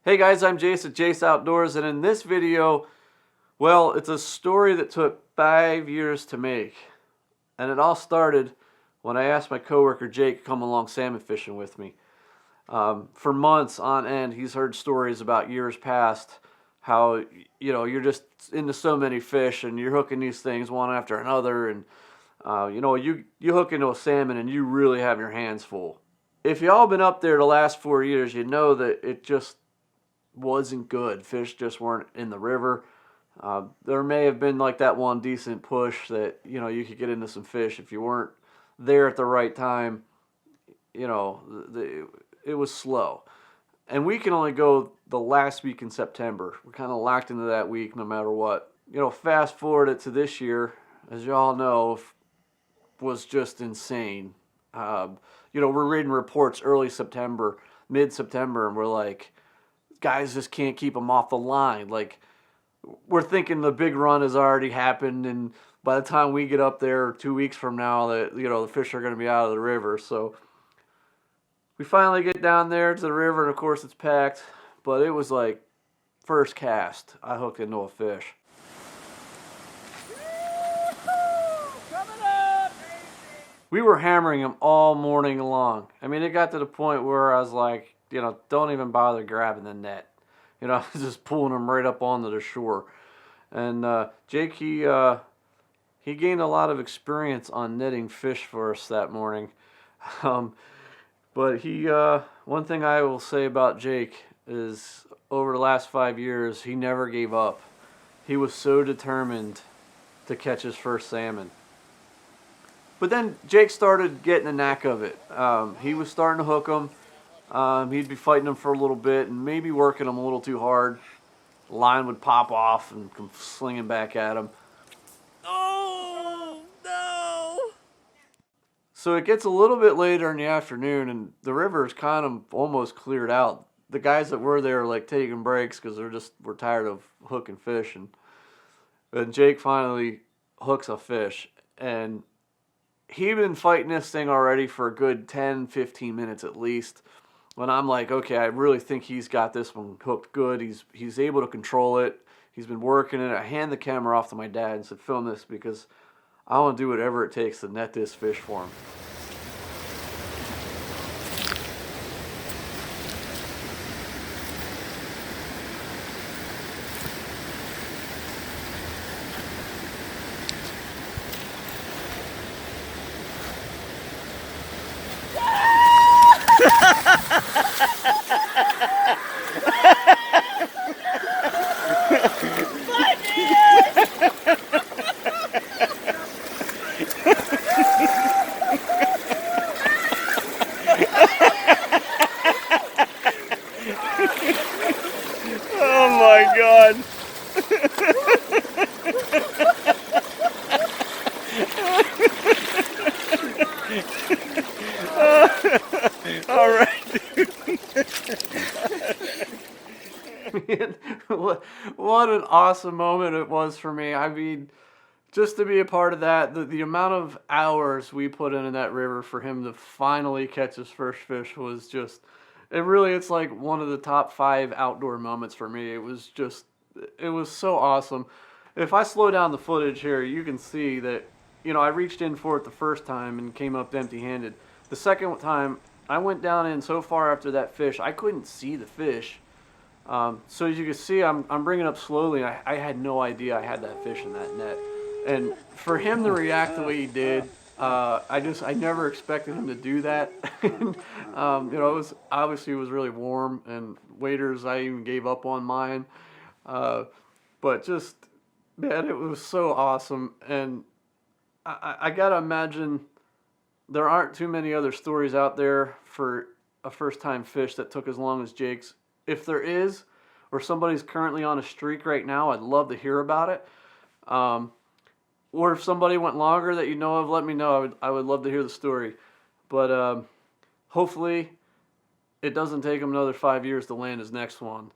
Hey guys, I'm Jase at Jase Outdoors, and in this video, well, it's a story that took 5 years to make. And it all started when I asked my coworker Jake to come along salmon fishing with me. For months on end, he's heard stories about years past, how, you're just into so many fish and you're hooking these things one after another, and you hook into a salmon and you really have your hands full. If y'all been up there the last 4 years, you know that it just wasn't good. Fish just weren't in the river. There may have been like that one decent push that, you could get into some fish. If you weren't there at the right time, it was slow. And we can only go the last week in September. We're kind of locked into that week no matter what. Fast forward it to this year, as y'all know, was just insane. We're reading reports early September, mid-September, and we're like, guys just can't keep them off the line. Like, we're thinking the big run has already happened, and by the time we get up there 2 weeks from now, that the fish are going to be out of the river. So we finally get down there to the river, and of course it's packed. But it was like first cast, I hooked into a fish. We were hammering him all morning long. I mean, it got to the point where I was like, don't even bother grabbing the net. I was just pulling them right up onto the shore. And Jake, he gained a lot of experience on netting fish for us that morning. But one thing I will say about Jake is over the last 5 years, he never gave up. He was so determined to catch his first salmon. But then Jake started getting the knack of it. He was starting to hook them. He'd be fighting them for a little bit and maybe working them a little too hard. The line would pop off and come slinging back at him. Oh, no! So it gets a little bit later in the afternoon and the river is kind of almost cleared out. The guys that were there are like taking breaks because we're tired of hooking fish. And Jake finally hooks a fish. And he'd been fighting this thing already for a good 10, 15 minutes at least. When I'm like, okay, I really think he's got this one hooked good. He's able to control it. He's been working it. I hand the camera off to my dad and said, film this because I want to do whatever it takes to net this fish for him. Oh my God. All right. Man, what an awesome moment it was for me. I mean, just to be a part of that, the amount of hours we put into that river for him to finally catch his first fish was just, it's like one of the top 5 outdoor moments for me. It was so awesome. If I slow down the footage here, you can see that, I reached in for it the first time and came up empty-handed. The second time, I went down in so far after that fish, I couldn't see the fish. So as you can see, I'm bringing up slowly. I had no idea I had that fish in that net. And for him to react the way he did, I never expected him to do that. It was obviously it was really warm, and waders, I even gave up on mine. But just, man, it was so awesome. And I gotta imagine there aren't too many other stories out there for a first-time fish that took as long as Jake's. If there is, or somebody's currently on a streak right now, I'd love to hear about it. Or if somebody went longer that you know of, let me know. I would love to hear the story. But hopefully it doesn't take him another 5 years to land his next one.